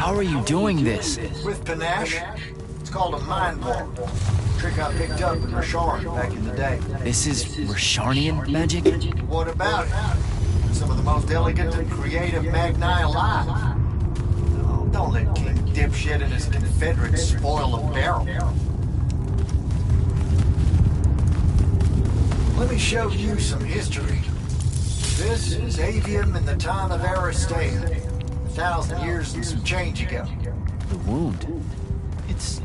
How are you doing this? With panache. It's called a mind warp. Trick I picked up in Rasharn back in the day. This is Rasharnian magic? What about it? Some of the most elegant and creative Magni alive. Oh, don't let King Dipshit and his Confederates spoil the barrel. Let me show you some history. This is Aveum in the time of Aristea. 1,000 years and some change ago. The wound. It's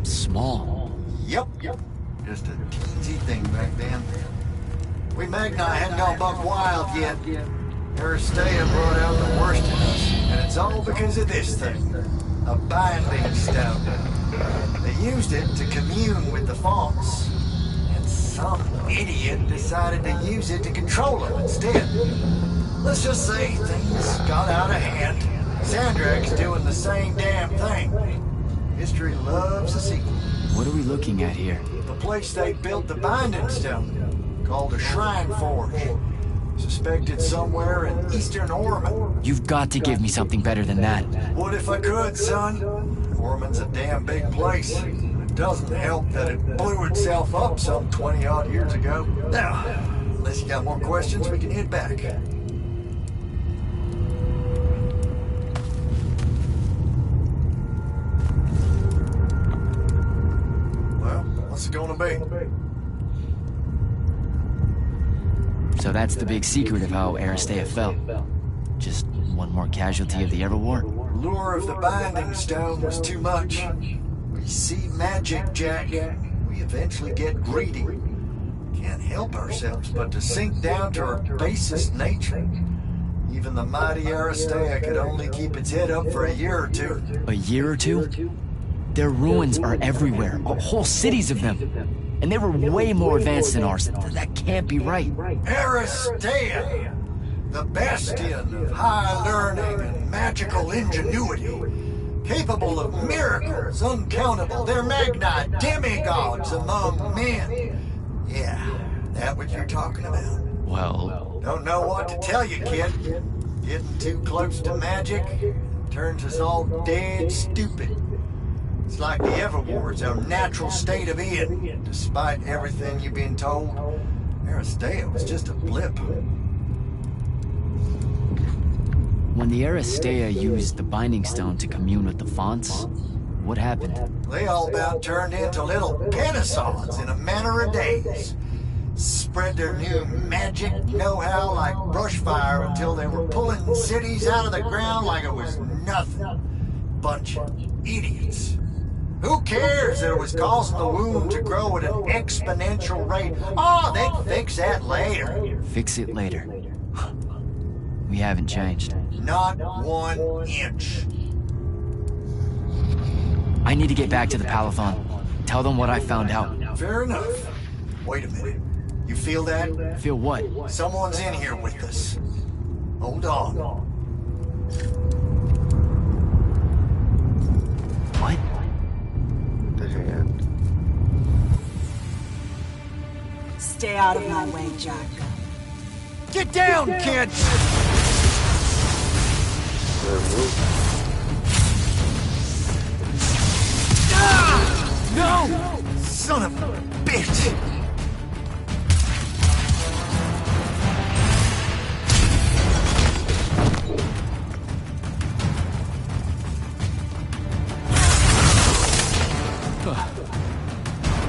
small. Yep. Just a teensy thing back then. We Magni hadn't gone buck wild yet. Aristea brought out the worst in us, and it's all because of this thing. A binding stone. They used it to commune with the fonts. And some idiot decided to use it to control them instead. Let's just say things got out of hand. Sandrak's doing the same damn thing. History loves a sequel. What are we looking at here? The place they built the binding stone, called a shrine forge. Suspected somewhere in eastern Orman. You've got to give me something better than that. What if I could, son? Orman's a damn big place. It doesn't help that it blew itself up some 20-odd years ago. Now, unless you got more questions, we can head back. Well, what's it gonna be? So that's the big secret of how Aristea fell. Just one more casualty of the Everwar? Lure of the binding stone was too much. We see magic, Jack. We eventually get greedy. Can't help ourselves but to sink down to our basest nature. Even the mighty Aristea could only keep its head up for a year or two. A year or two? Their ruins are everywhere. Whole cities of them. And they were way more advanced than ours. That can't be right. Aristea! The bastion of high learning and magical ingenuity. Capable of miracles uncountable. They're Magni demigods among men. Yeah, that what you're talking about. Well... Don't know what to tell you, kid. Getting too close to magic turns us all dead stupid. It's like the Everwar's our natural state of being. Despite everything you've been told, Aristea was just a blip. When the Aristea used the Binding Stone to commune with the fonts, what happened? They all about turned into little Penasons in a matter of days. Spread their new magic know-how like brushfire until they were pulling cities out of the ground like it was nothing. Bunch of idiots. Who cares that it was causing the wound to grow at an exponential rate? Oh, they'd fix that later. Fix it later. We haven't changed. Not 1 inch. I need to get back to the Palathon. Tell them what I found out. Fair enough. Wait a minute. You feel that? Feel what? Someone's in here with us. Hold on. What? The hand. Stay out of my way, Jack. Get down, kid! Ah! No! Son of a bitch!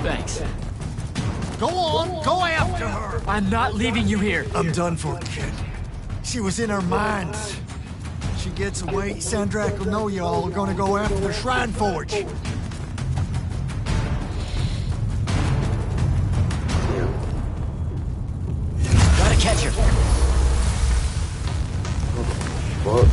Thanks. Go on, go after her! I'm not leaving you here. I'm done for, kid. She was in her mind. If she gets away, Sandrak will know you all are gonna go after the Shrine Forge. Gotta catch her. What?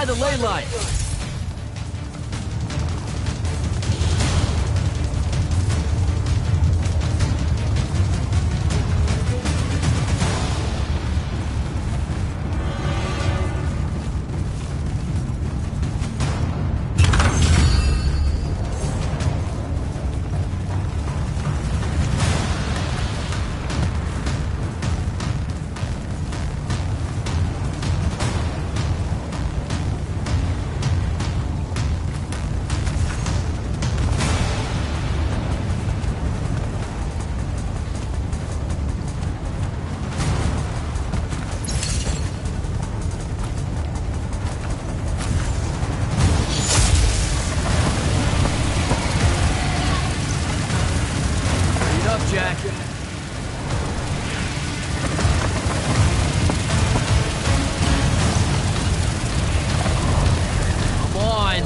by the ley line. Jack. Come on.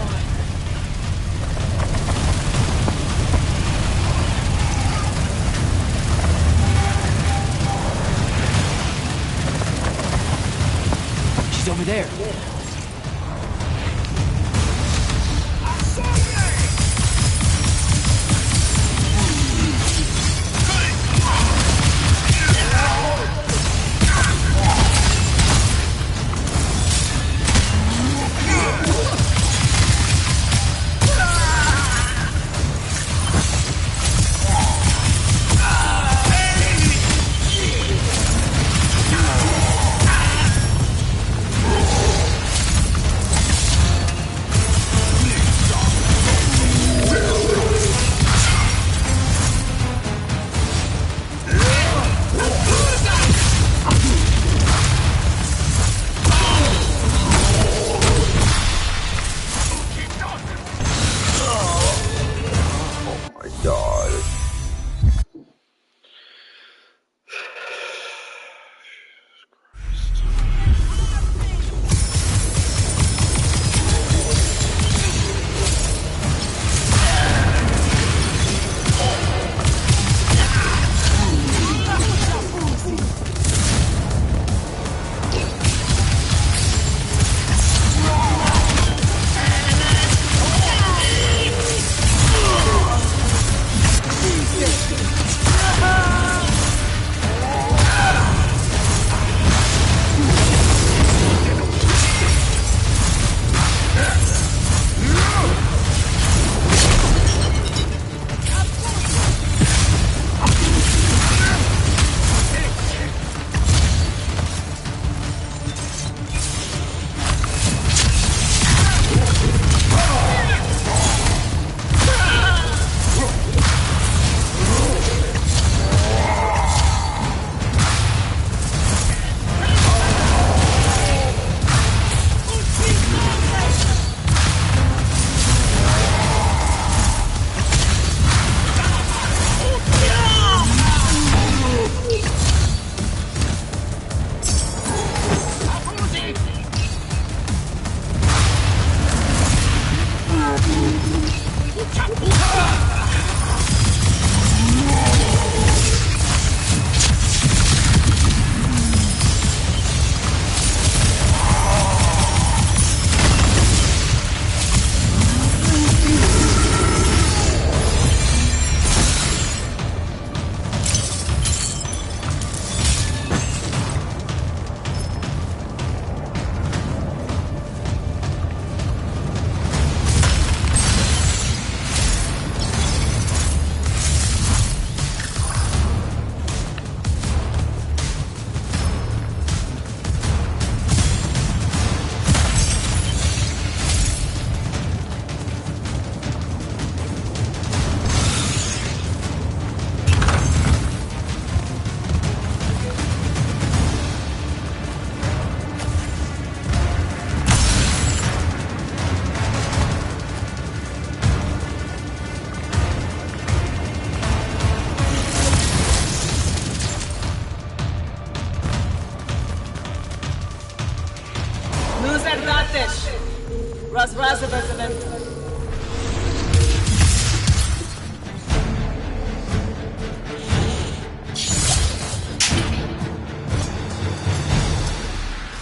She's over there.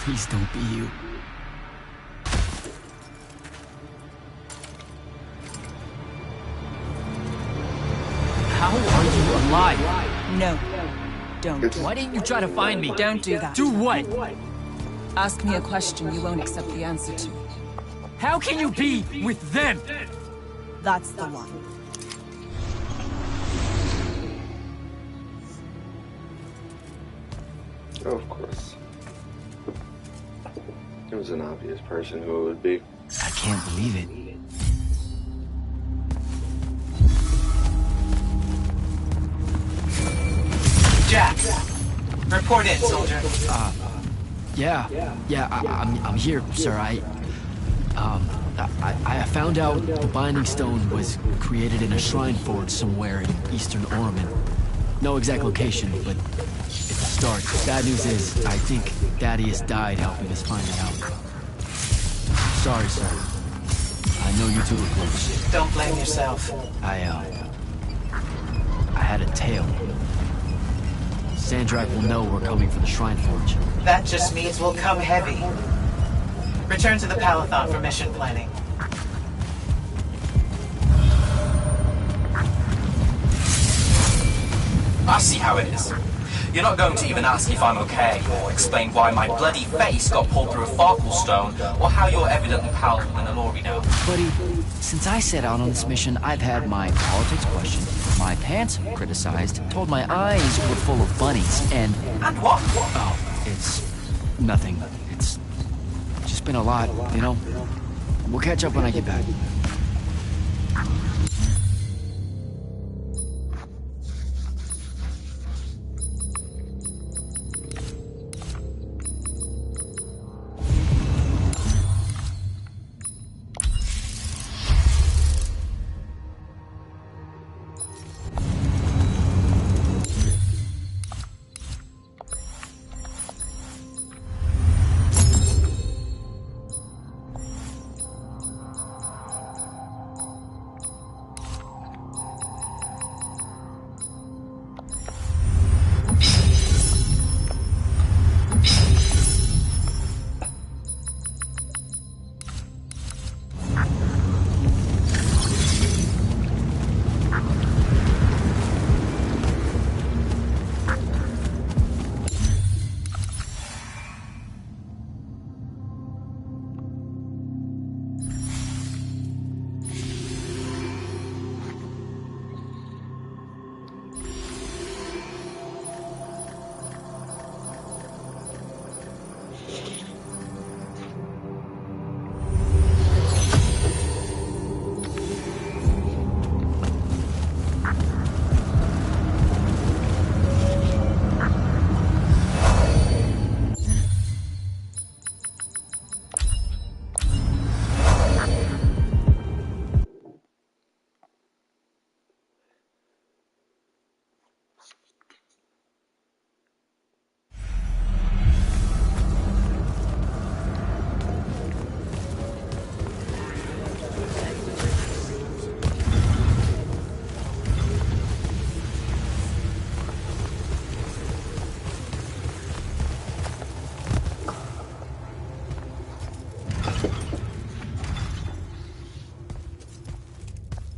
Please don't be you. Don't. Why didn't you try to find me? Don't do that. Do what? Ask me a question you won't accept the answer to. How can you be with them? That's the one. Oh, of course. It was an obvious person who it would be. I can't believe it. Jack, report in, soldier. I'm here, sir. I found out the Binding Stone was created in a shrine forge somewhere in eastern Orman. No exact location, but it's a start. Bad news is, I think Thaddeus died helping us find it out. Sorry, sir. I know you two were close. Don't blame yourself. I had a tail. Sandrak will know we're coming for the Shrine Forge. That just means we'll come heavy. Return to the Palathon for mission planning. I see how it is. You're not going to even ask if I'm okay, or explain why my bloody face got pulled through a Farkle stone, or how you're evidently pals with an Alori now. Buddy, since I set out on this mission, I've had my politics questioned, my pants criticized, told my eyes were full of bunnies, and... And what? Oh, it's... nothing. It's just been a lot, you know? We'll catch up when I get back.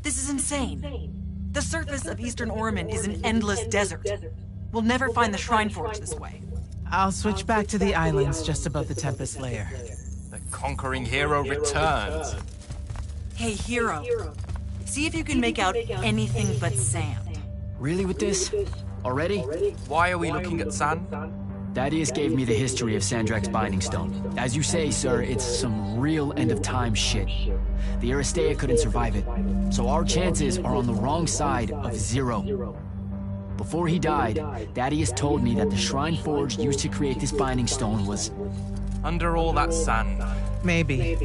This is insane. The surface of Eastern Orman is an endless desert. We'll never find the Shrine Forge this way. I'll switch back to the islands just above the Tempest layer. The conquering hero returns. Hey, Hero. See if you can make out anything but sand. Really with this? Already? Why are we looking at sand? Thaddeus gave me the history of Sandrak's Binding Stone. As you say, sir, it's some real end-of-time shit. The Aristea couldn't survive it, so our chances are on the wrong side of 0. Before he died, Thaddeus told me that the Shrine Forge used to create this Binding Stone was... Under all that sand. Maybe.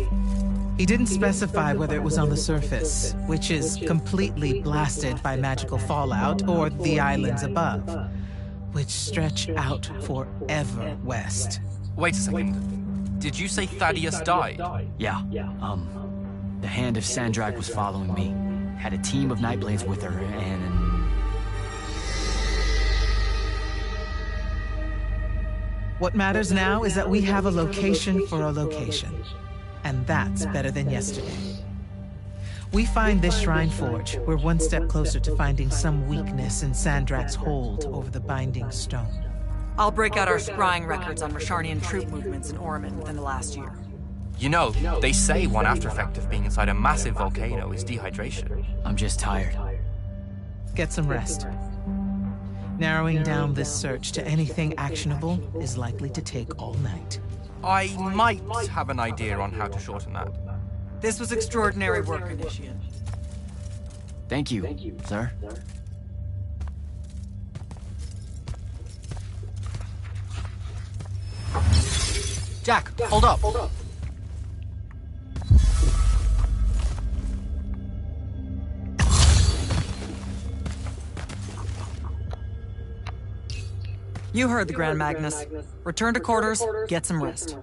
He didn't specify whether it was on the surface, which is completely blasted by magical fallout, or the islands above, which stretch out forever west. Wait a second. Did you say Thaddeus died? Yeah, the Hand of Sandrak was following me. Had a team of Nightblades with her, and... What matters now is that we have a location for a location. And that's better than yesterday. We find this shrine forge, we're one step closer to finding some weakness in Sandrak's hold over the binding stone. I'll break out our scrying records on Rasharnian troop movements in Orman within the last year. You know, they say one after effect of being inside a massive volcano is dehydration. I'm just tired. Get some rest. Narrowing down this search to anything actionable is likely to take all night. I might have an idea on how to shorten that. This was extraordinary work, Initiate. Thank you, sir. Jack, hold up. You heard the Grand Magnus. Return to quarters, get some rest.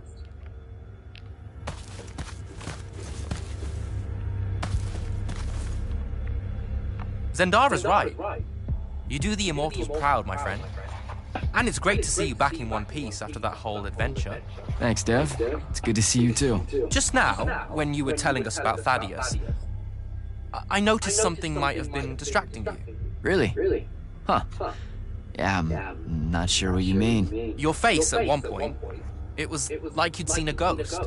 Zendara's right. You do the Immortals proud, my friend. And it's great to see you back in one piece after that whole adventure. Thanks, Dev. It's good to see you too. Just now, when you were telling us about Thaddeus, I noticed something might have been distracting you. Really? Huh. Yeah, I'm not sure what you mean. Your face at one point, it was like you'd seen a ghost.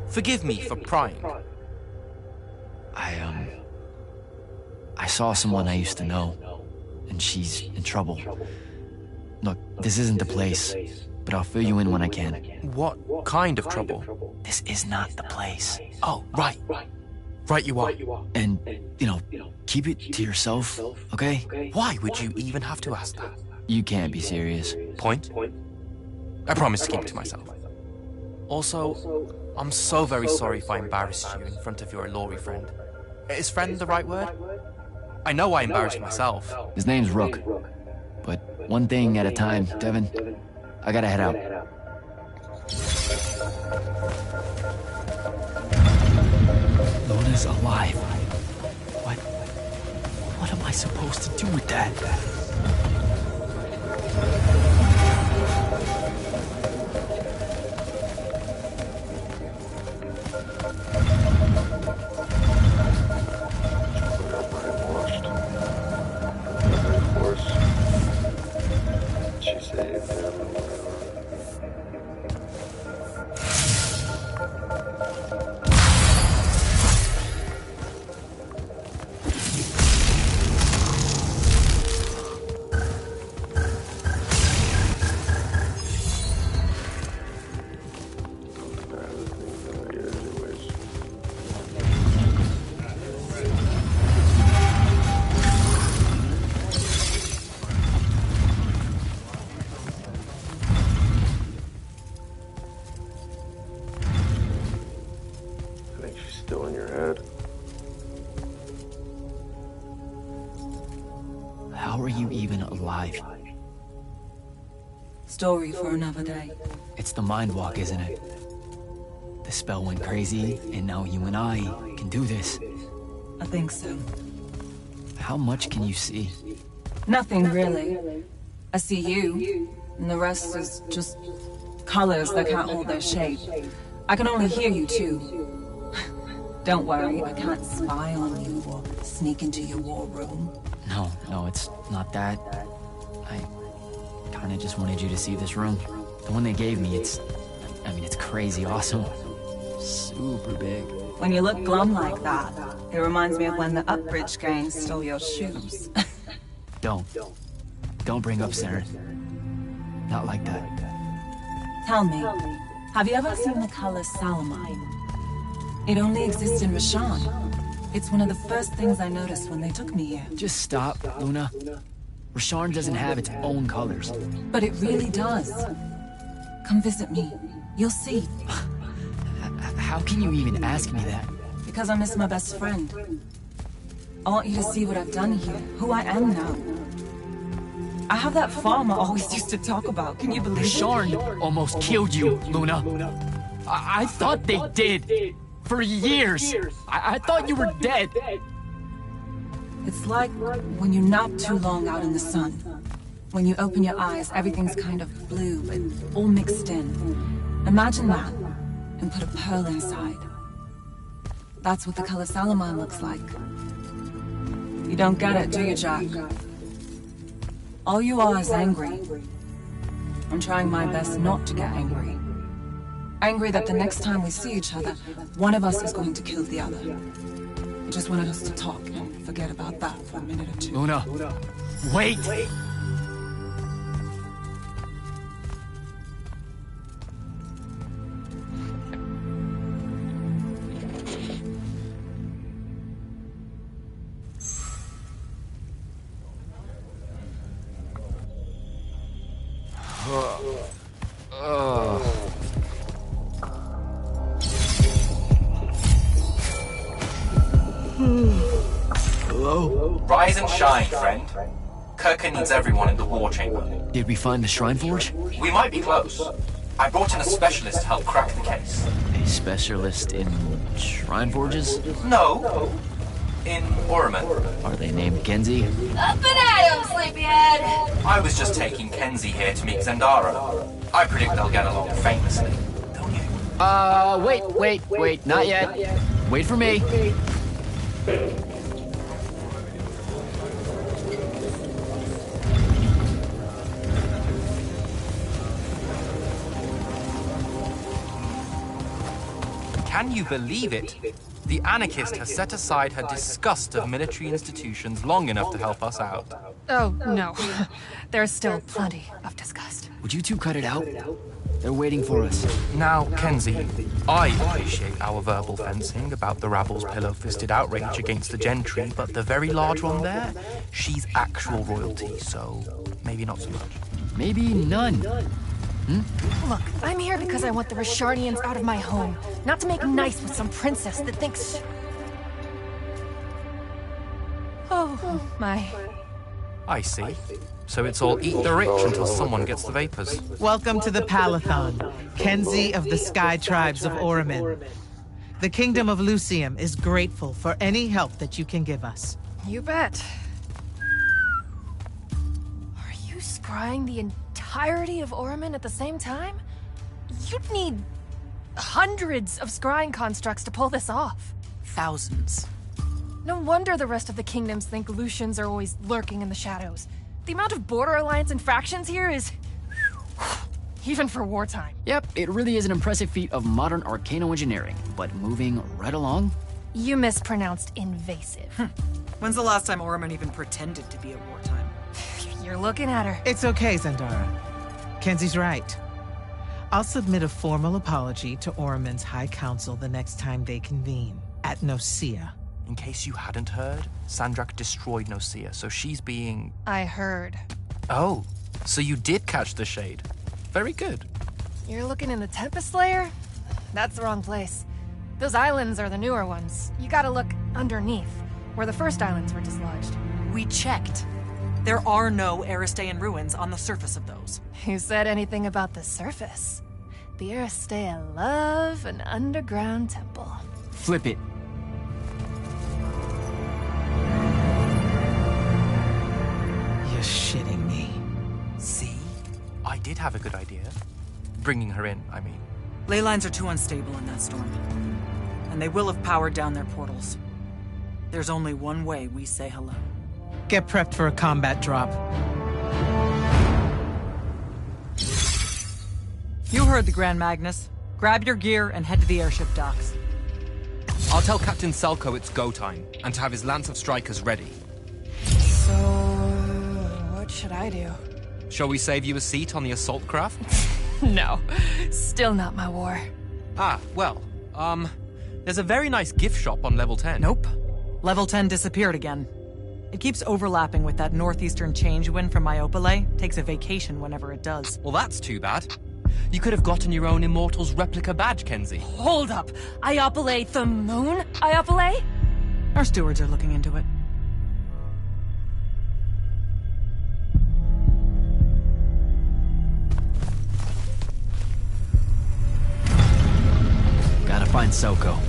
Forgive me for prying. I saw someone I used to know, and she's in trouble. Look, this isn't the place, but I'll fill you in when I can. What kind of trouble? This is not the place. Oh, right. Right you are. And, keep it to yourself, okay? Why would you even have to ask that? You can't be serious. Point? I promise to keep it to myself. Also, I'm so very sorry if I embarrassed you in front of your Ilori friend. Is friend the right word? I know I embarrassed myself. His name's Rook. But one thing at a time, Devin. I gotta head out. Luna's alive. What am I supposed to do with that? She saved him. Still in your head. How are you even alive? Story for another day. It's the mind walk, isn't it? The spell went crazy, and now you and I can do this. I think so. How much can you see? Nothing really. I see you, and the rest is just colors that can't hold their shape. I can only hear you too. Don't worry, I can't spy on you or sneak into your war room. No, it's not that. I kinda just wanted you to see this room. The one they gave me, it's crazy awesome. Super big. When you look glum like that, it reminds me of when the Upbridge gang stole your shoes. Don't bring up Saren. Not like that. Tell me, have you ever seen the color Salamine? It only exists in Rasharn. It's one of the first things I noticed when they took me here. Just stop, Luna. Rasharn doesn't have its own colors. But it really does. Come visit me. You'll see. How can you even ask me that? Because I miss my best friend. I want you to see what I've done here, who I am now. I have that farm I always used to talk about. Can you believe it? Rasharn almost killed you, Luna. I thought they did. For years. I thought you were dead. It's like when you nap too long out in the sun. When you open your eyes, everything's kind of blue, but all mixed in. Imagine that, and put a pearl inside. That's what the color Salamine looks like. You don't get it, do you, Jack? All you are is angry. I'm trying my best not to get angry. Angry that the next time we see each other, one of us is going to kill the other. I just wanted us to talk and forget about that for a minute or two. Luna, wait! Hello? Rise and shine, friend. Kirkin needs everyone in the war chamber. Did we find the Shrine Forge? We might be close. I brought in a specialist to help crack the case. A specialist in Shrine Forges? No. In Orman. Are they named Kenzie? Up and at 'em, sleepyhead! I was just taking Kenzie here to meet Zendara. I predict they'll get along famously. Don't you? Wait, not yet. Wait for me. Can you believe it? The anarchist has set aside her disgust of military institutions long enough to help us out. Oh, no. There's still plenty of disgust. Would you two cut it out? They're waiting for us. Now, Kenzie, I appreciate our verbal fencing about the rabble's pillow-fisted outrage against the gentry, but the very large one there, she's actual royalty, so maybe not so much. Maybe none. Look, I'm here because I want the Rishardians out of my home, not to make nice with some princess that thinks... Oh, my. I see. So it's all eat the rich until someone gets the vapors. Welcome to the Palathon, Kenzie of the Sky Tribes of Oramin. The Kingdom of Lucium is grateful for any help that you can give us. You bet. Are you scrying the entirety of Oramin at the same time? You'd need hundreds of scrying constructs to pull this off. Thousands. No wonder the rest of the kingdoms think Lucians are always lurking in the shadows. The amount of border alliance and factions here is... even for wartime. Yep, it really is an impressive feat of modern arcano-engineering, but moving right along? You mispronounced invasive. When's the last time Orman even pretended to be at wartime? You're looking at her. It's okay, Zendara. Kenzie's right. I'll submit a formal apology to Oramin's High Council the next time they convene, at Nosea. In case you hadn't heard, Sandrak destroyed Nosea, so she's being... I heard. Oh, so you did catch the shade. Very good. You're looking in the Tempest Layer? That's the wrong place. Those islands are the newer ones. You gotta look underneath, where the first islands were dislodged. We checked. There are no Aristean ruins on the surface of those. Who said anything about the surface? The Aristea love an underground temple. Flip it. You're shitting me. See? I did have a good idea. Bringing her in, I mean. Ley lines are too unstable in that storm. And they will have powered down their portals. There's only one way we say hello. Get prepped for a combat drop. You heard the Grand Magnus. Grab your gear and head to the airship docks. I'll tell Captain Selko it's go time, and to have his lance of strikers ready. So, what should I do? Shall we save you a seat on the assault craft? No, still not my war. Ah, well, there's a very nice gift shop on level 10. Nope. Level 10 disappeared again. It keeps overlapping with that northeastern change wind from Myopole. Takes a vacation whenever it does. Well, that's too bad. You could have gotten your own Immortals replica badge, Kenzie. Hold up! Iopole the moon? Iopole? Our stewards are looking into it. Gotta find Selko.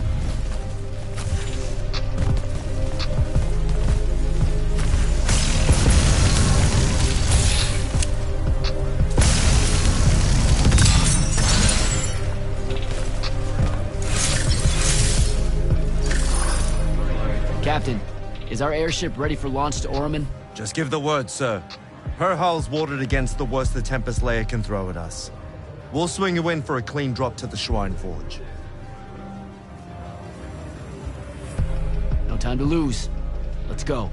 Is our airship ready for launch to Orman? Just give the word, sir. Her hull's warded against the worst the Tempest layer can throw at us. We'll swing you in for a clean drop to the Shrine Forge. No time to lose. Let's go.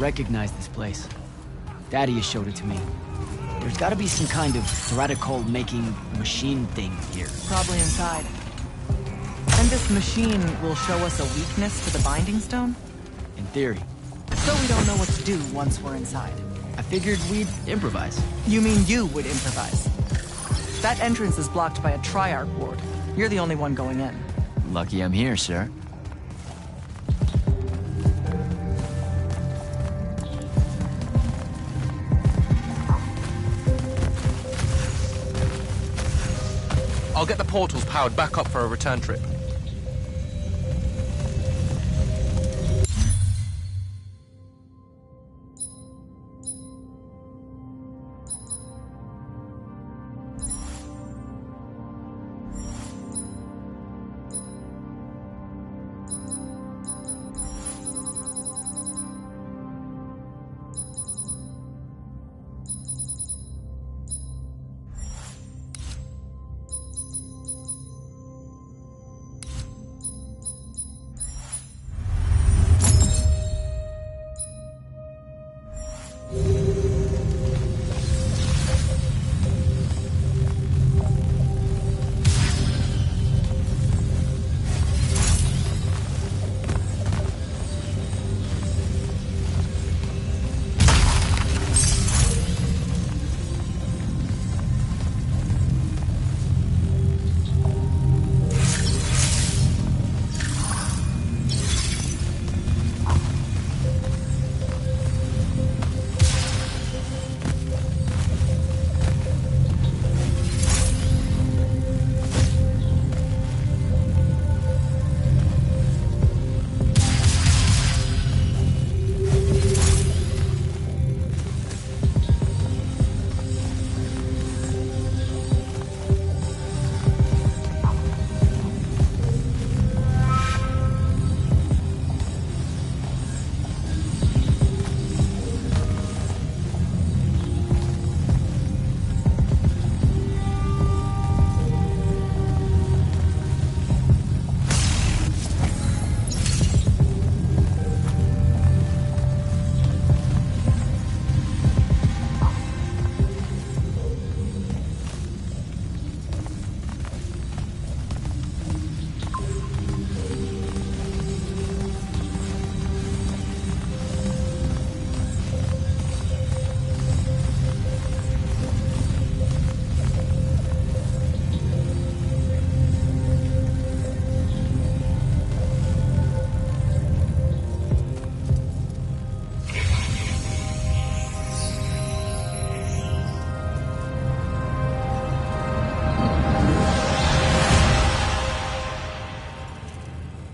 recognize this place. Thaddeus showed it to me. There's gotta be some kind of Thratical-making machine thing here. Probably inside. And this machine will show us a weakness to the Binding Stone? In theory. So we don't know what to do once we're inside. I figured we'd improvise. You mean you would improvise? That entrance is blocked by a Triarch ward. You're the only one going in. Lucky I'm here, sir. I'll get the portals powered back up for a return trip.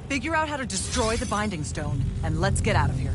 Figure out how to destroy the Binding Stone, and let's get out of here.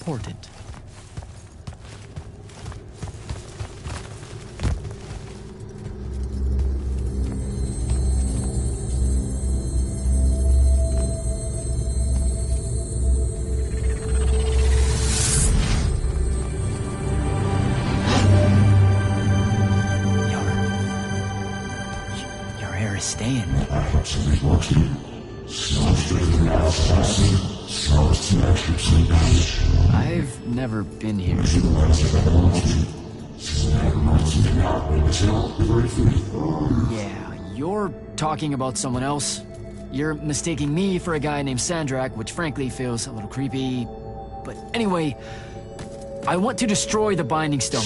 important. Your hair is staying. I've never been here. Yeah, you're talking about someone else. You're mistaking me for a guy named Sandrak, which frankly feels a little creepy. But anyway, I want to destroy the Binding Stone.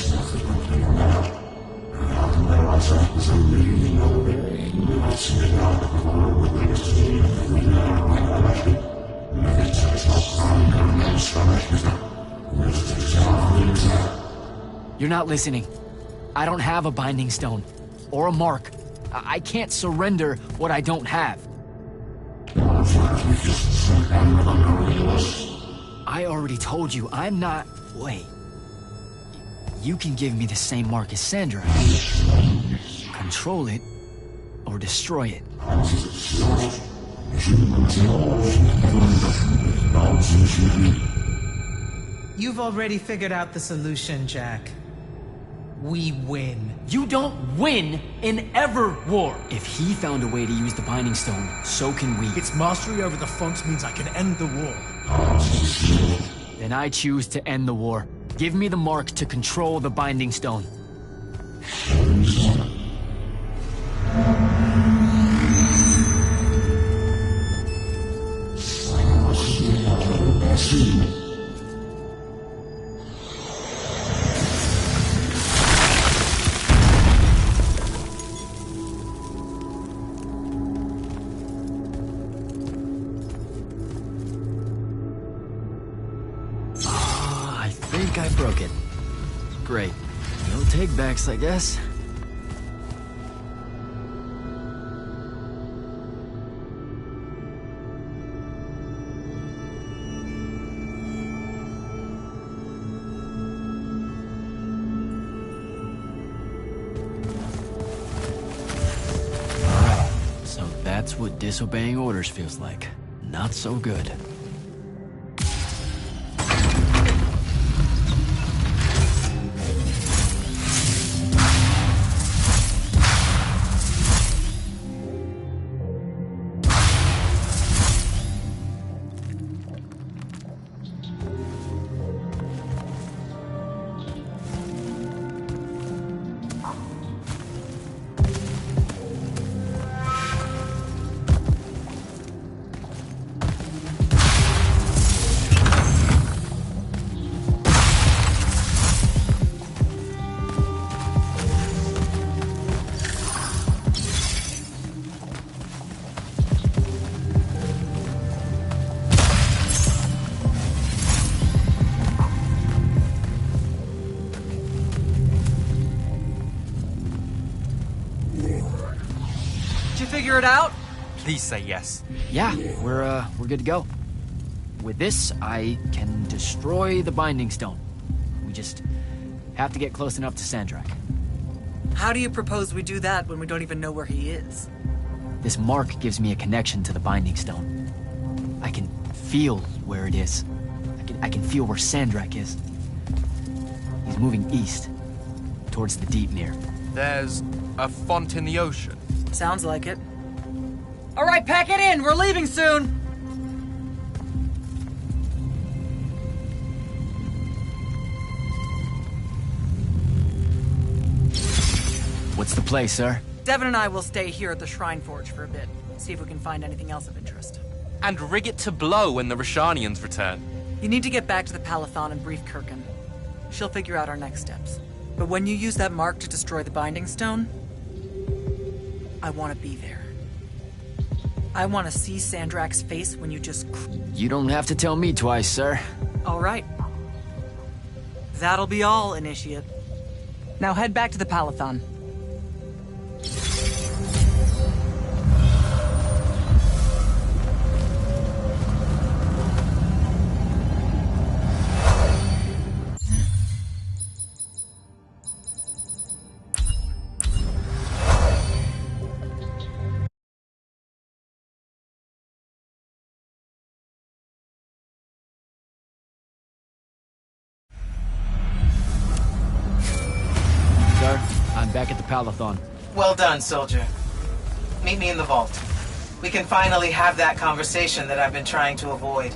You're not listening. I don't have a Binding Stone. Or a mark. I can't surrender what I don't have. I already told you, I'm not... Wait. You can give me the same mark as Sandra. Control it, or destroy it. You've already figured out the solution, Jack. We win. You don't win in ever war. If he found a way to use the Binding Stone, so can we. Its mastery over the fonts means I can end the war. Then I choose to end the war. Give me the mark to control the Binding Stone. I think I broke it. Great. No take-backs, I guess. Alright, so that's what disobeying orders feels like. Not so good. Figure it out? Please say yes. Yeah, we're good to go. With this, I can destroy the Binding Stone. We just have to get close enough to Sandrak. How do you propose we do that when we don't even know where he is? This mark gives me a connection to the Binding Stone. I can feel where it is. I can feel where Sandrak is. He's moving east, towards the deep mirror. There's a font in the ocean. Sounds like it. All right, pack it in. We're leaving soon. What's the play, sir? Devin and I will stay here at the Shrine Forge for a bit. See if we can find anything else of interest. And rig it to blow when the Rashanians return. You need to get back to the Palathon and brief Kirkin. She'll figure out our next steps. But when you use that mark to destroy the Binding Stone, I want to be there. I want to see Sandrak's face when you just... You don't have to tell me twice, sir. All right. That'll be all, Initiate. Now head back to the Palathon. back at the Palathon. Well done, soldier. Meet me in the vault. We can finally have that conversation that I've been trying to avoid.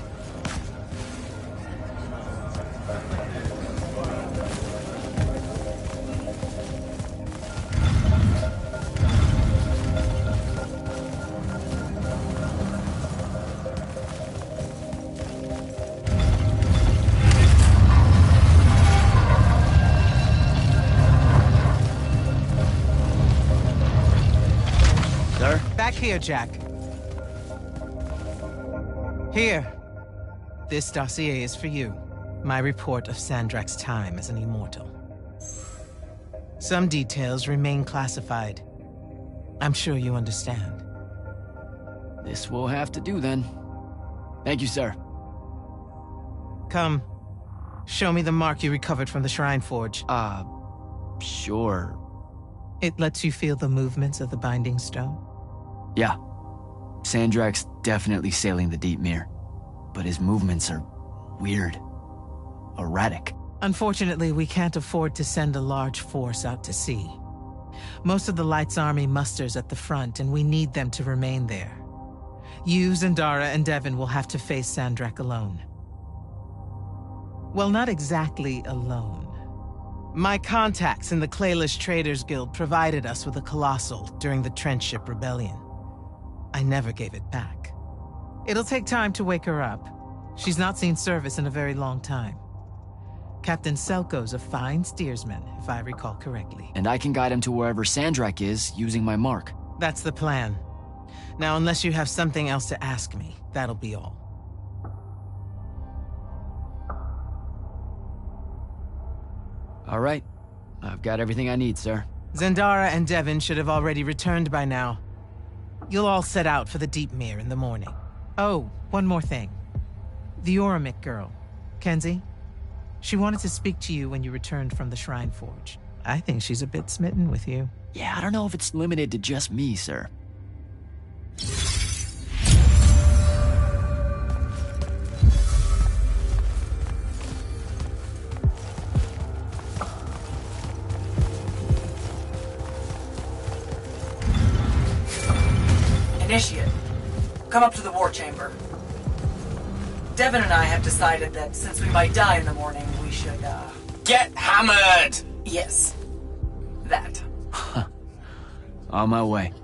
Back here, Jack. Here. This dossier is for you. My report of Sandrak's time as an immortal. Some details remain classified. I'm sure you understand. This will have to do then. Thank you, sir. Come. Show me the mark you recovered from the Shrine Forge. Sure. It lets you feel the movements of the Binding Stone? Yeah. Sandrak's definitely sailing the deep mirror, but his movements are weird. Erratic. Unfortunately, we can't afford to send a large force out to sea. Most of the Light's army musters at the front, and we need them to remain there. You, Zendara, and Devon will have to face Sandrak alone. Well, not exactly alone. My contacts in the Clayless Traders Guild provided us with a Colossal during the Trenchship Rebellion. I never gave it back. It'll take time to wake her up. She's not seen service in a very long time. Captain Selko's a fine steersman, if I recall correctly. And I can guide him to wherever Sandrak is using my mark. That's the plan. Now, unless you have something else to ask me, that'll be all. All right. I've got everything I need, sir. Zendara and Devon should have already returned by now. You'll all set out for the Deep Mere in the morning. Oh, one more thing. The Oromik girl, Kenzie. She wanted to speak to you when you returned from the Shrine Forge. I think she's a bit smitten with you. Yeah, I don't know if it's limited to just me, sir. Initiate, come up to the war chamber. Devon and I have decided that since we might die in the morning, we should, Get hammered! Yes. That. On my way.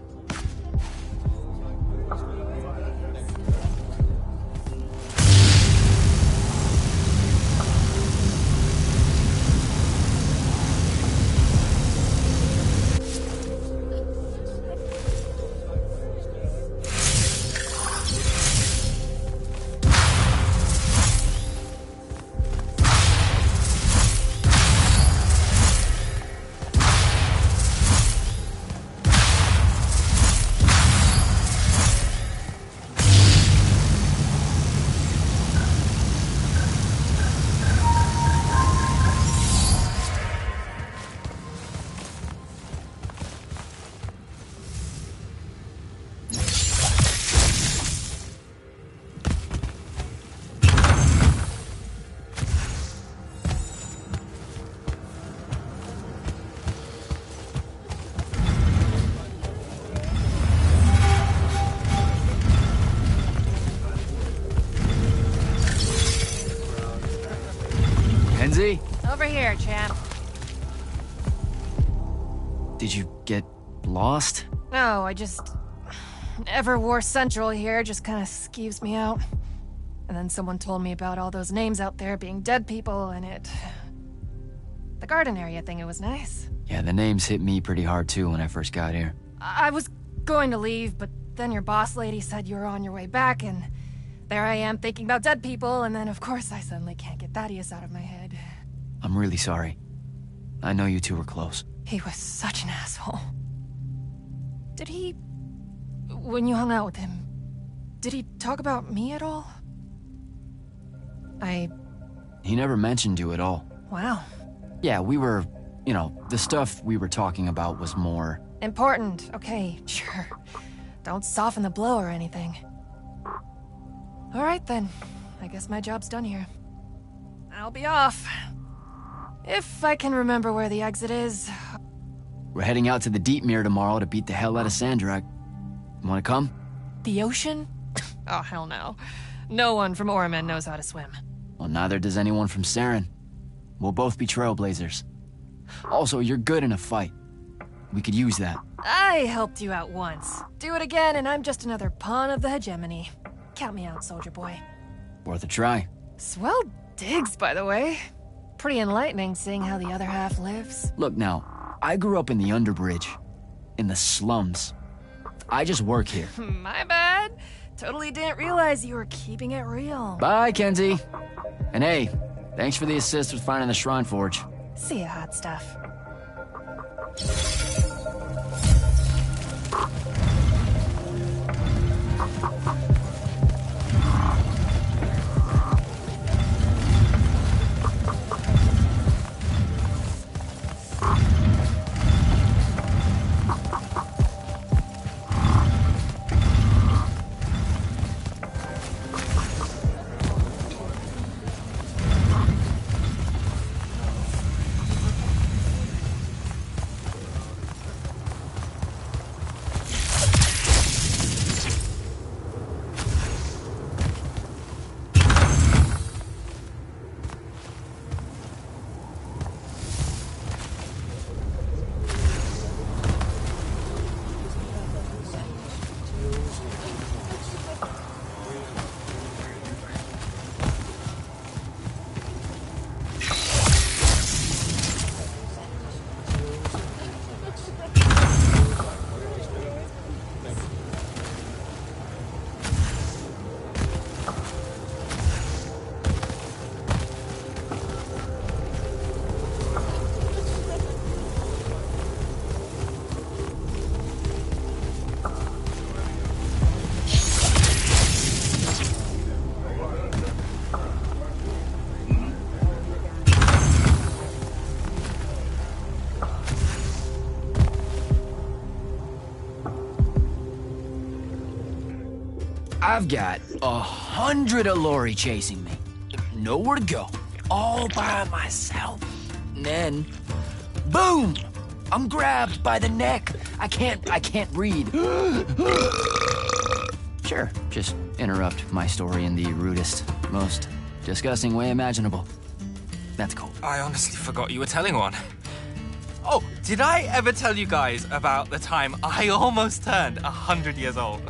Kenzie? Over here, champ. Did you get lost? No, I just... Everwar Central here just kind of skeeves me out. And then someone told me about all those names out there being dead people, and it... The garden area thing, it was nice. Yeah, the names hit me pretty hard too when I first got here. I was going to leave, but then your boss lady said you were on your way back, and there I am thinking about dead people, and then of course I suddenly can't get Thaddeus out of my head. I'm really sorry. I know you two were close. He was such an asshole. Did he... When you hung out with him, did he talk about me at all? He never mentioned you at all. Wow. Yeah, we were... You know, the stuff we were talking about was more... Important. Okay, sure. Don't soften the blow or anything. Alright then. I guess my job's done here. I'll be off. If I can remember where the exit is. We're heading out to the Deep Mirror tomorrow to beat the hell out of Sandrak. Wanna come? The ocean? Oh, hell no. No one from Orman knows how to swim. Well, neither does anyone from Saren. We'll both be trailblazers. Also, you're good in a fight. We could use that. I helped you out once. Do it again, and I'm just another pawn of the hegemony. Count me out, soldier boy. Worth a try. Swell digs, by the way. Pretty enlightening seeing how the other half lives. Look now, I grew up in the Underbridge. In the slums. I just work here. My bad. Totally didn't realize you were keeping it real. Bye, Kenzie. And hey, thanks for the assist with finding the Shrine Forge. See ya, hot stuff. I've got 100 Allori chasing me. Nowhere to go. All by myself. And then, boom! I'm grabbed by the neck. I can't breathe. Sure, just interrupt my story in the rudest, most disgusting way imaginable. That's cool. I honestly forgot you were telling one. Oh, did I ever tell you guys about the time I almost turned 100 years old?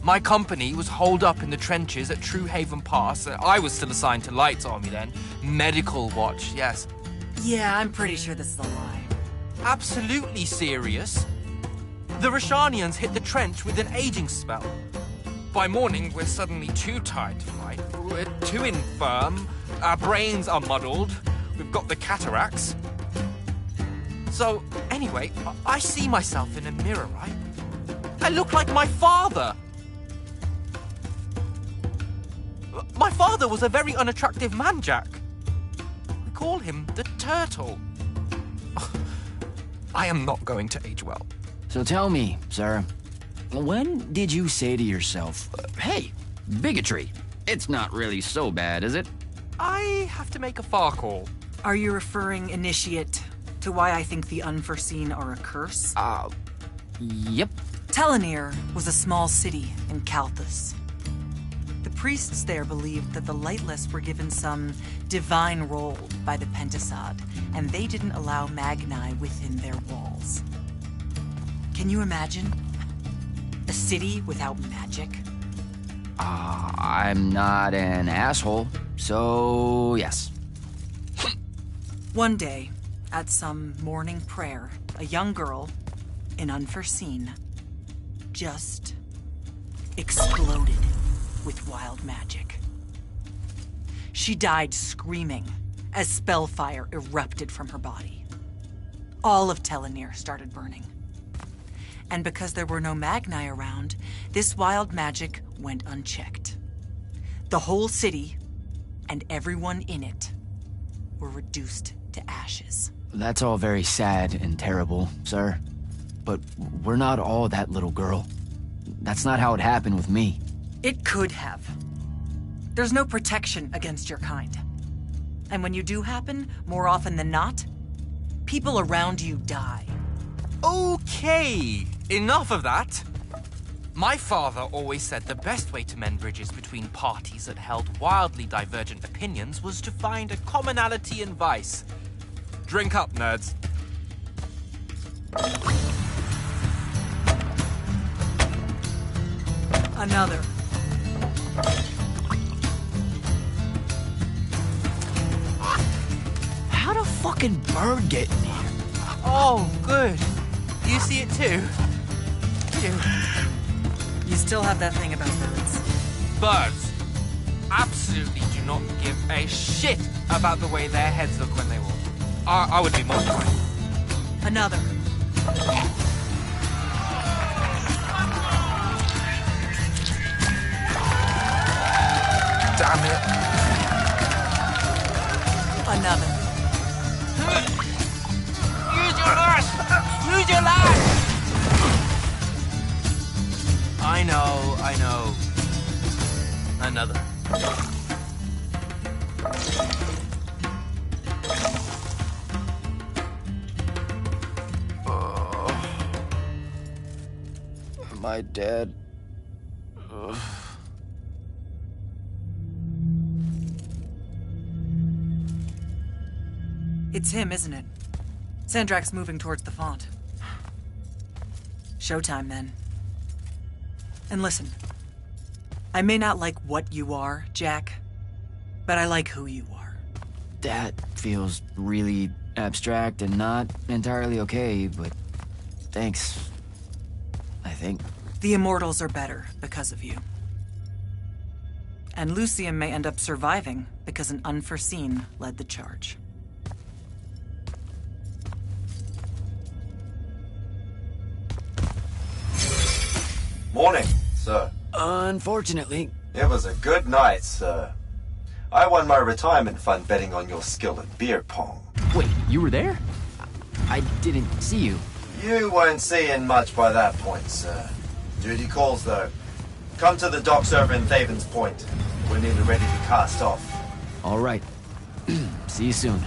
My company was holed up in the trenches at True Haven Pass. I was still assigned to Lights Army then. Medical watch, yes. Yeah, I'm pretty sure this is a lie. Absolutely serious. The Rashanians hit the trench with an aging spell. By morning, we're suddenly too tired to fight. We're too infirm. Our brains are muddled. We've got the cataracts. So, anyway, I see myself in a mirror, right? I look like my father. My father was a very unattractive man, Jack. We call him the Turtle. I am not going to age well. So tell me, sir, when did you say to yourself, hey, bigotry, it's not really so bad, is it? I have to make a far call. Are you referring, Initiate, to why I think the unforeseen are a curse? Yep. Telenir was a small city in Kalthus. The priests there believed that the Lightless were given some divine role by the Pentasod, and they didn't allow Magni within their walls. Can you imagine? A city without magic? I'm not an asshole, so yes. One day, at some morning prayer, a young girl, in Unforeseen, just exploded with wild magic. She died screaming as spellfire erupted from her body. All of Telenir started burning. And because there were no Magni around, this wild magic went unchecked. The whole city, and everyone in it, were reduced to ashes. That's all very sad and terrible, sir. But we're not all that little girl. That's not how it happened with me. It could have. There's no protection against your kind. And when you do happen, more often than not, people around you die. Okay, enough of that. My father always said the best way to mend bridges between parties that held wildly divergent opinions was to find a commonality in vice. Drink up, nerds. Another. How'd a fucking bird get in here? Oh, good. You see it too? You still have that thing about birds. Birds absolutely do not give a shit about the way their heads look when they walk. I would be mortified. Another. Damn it. Another. Use your lash! Use your lash! I know. Another. Am I dead? Ugh. It's him, isn't it? Sandrak's moving towards the font. Showtime, then. And listen, I may not like what you are, Jack, but I like who you are. That feels really abstract and not entirely okay, but thanks. I think. The Immortals are better because of you. And Lucium may end up surviving because an unforeseen led the charge. Morning, sir. Unfortunately. It was a good night, sir. I won my retirement fund betting on your skill at beer pong. Wait, you were there? I didn't see you. You weren't seeing much by that point, sir. Duty calls, though. Come to the docks over in Thaven's Point. We're nearly ready to cast off. All right. See you soon.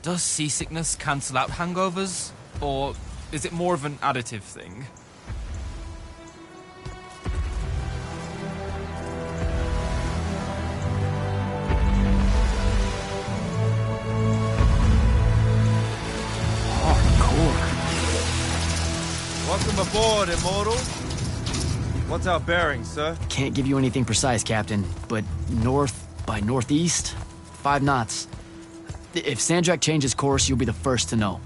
Does seasickness cancel out hangovers? Or is it more of an additive thing? Welcome aboard, Immortal. What's our bearing, sir? Can't give you anything precise, Captain, but north by northeast, 5 knots. If Sandrak changes course, you'll be the first to know.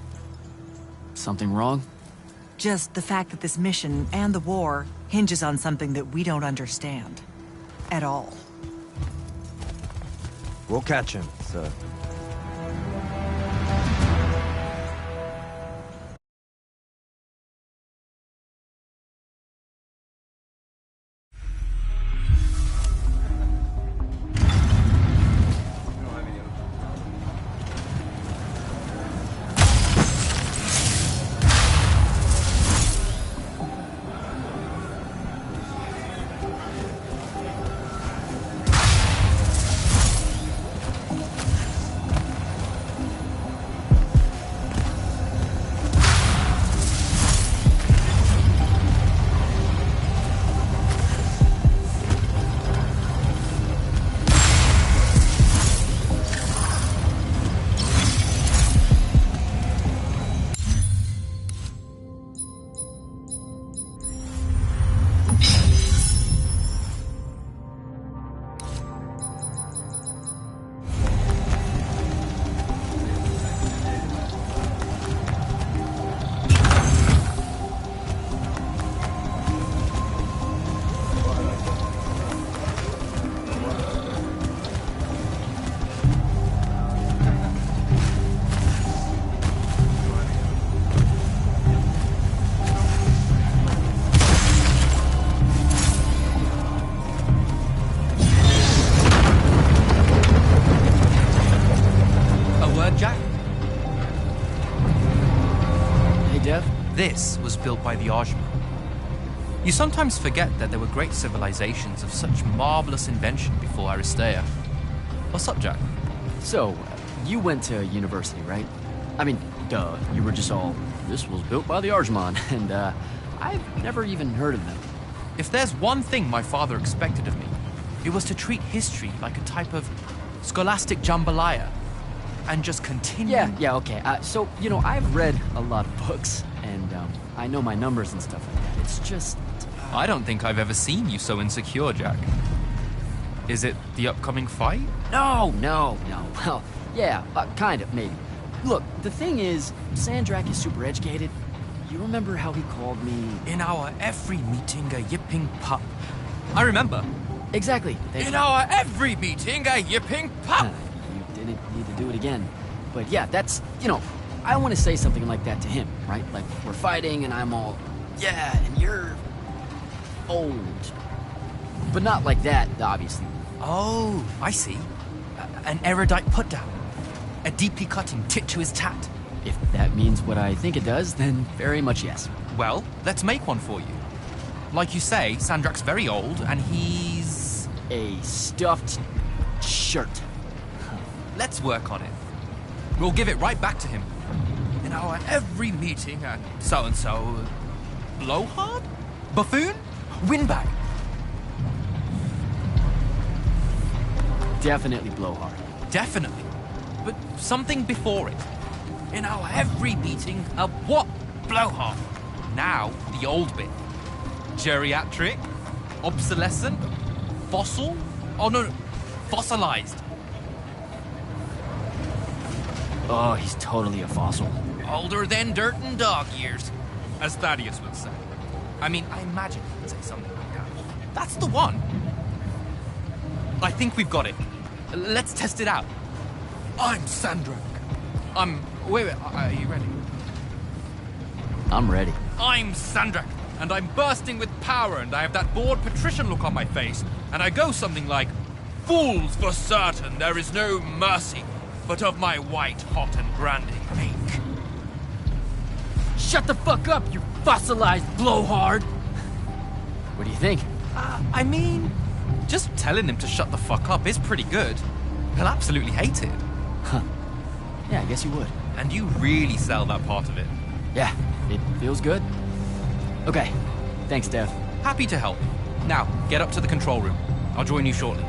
Something wrong? Just the fact that this mission and the war hinges on something that we don't understand. At all. We'll catch him, sir. This was built by the Ajman. You sometimes forget that there were great civilizations of such marvelous invention before Aristea. What's up, Jack? So, you went to university, right? I mean, duh, you were just all, this was built by the Ajman, and I've never even heard of them. If there's one thing my father expected of me, it was to treat history like a type of scholastic jambalaya, and just continue... Yeah, okay. So, you know, I've read a lot of books, and I know my numbers and stuff like that. It's just... I don't think I've ever seen you so insecure, Jack. Is it the upcoming fight? No. Well, yeah, kind of, maybe. Look, the thing is, Sandrak is super educated. You remember how he called me... In our every meeting, a yipping pup. I remember. Exactly. In our every meeting, a yipping pup! You didn't need to do it again. But yeah, that's, you know, I want to say something like that to him, right? Like, we're fighting and I'm all, yeah, and you're old. But not like that, obviously. Oh, I see. An erudite put-down. A deeply cutting tit to his tat. If that means what I think it does, then very much yes. Well, let's make one for you. Like you say, Sandrak's very old, and he's... a stuffed shirt. Let's work on it. We'll give it right back to him. In our every meeting, so-and-so... Blowhard? Buffoon? Windbag? Definitely Blowhard. Definitely. But something before it. In our every meeting, a what? Blowhard. Now, the old bit. Geriatric? Obsolescent? Fossil? Oh no, fossilized. Oh, he's totally a fossil. Older than dirt and dog years, as Thaddeus would say. I mean, I imagine he'd say something like that. That's the one. I think we've got it. Let's test it out. I'm Sandrak. Wait, are you ready? I'm ready. I'm Sandrak, and I'm bursting with power, and I have that bored patrician look on my face, and I go something like, "Fools, for certain, there is no mercy, but of my white, hot, and branding make." Shut the fuck up, you fossilized blowhard! What do you think? I mean, just telling him to shut the fuck up is pretty good. He'll absolutely hate it. Huh. Yeah, I guess you would. And you really sell that part of it. Yeah, it feels good. Okay, thanks, Dev. Happy to help. Now, get up to the control room. I'll join you shortly.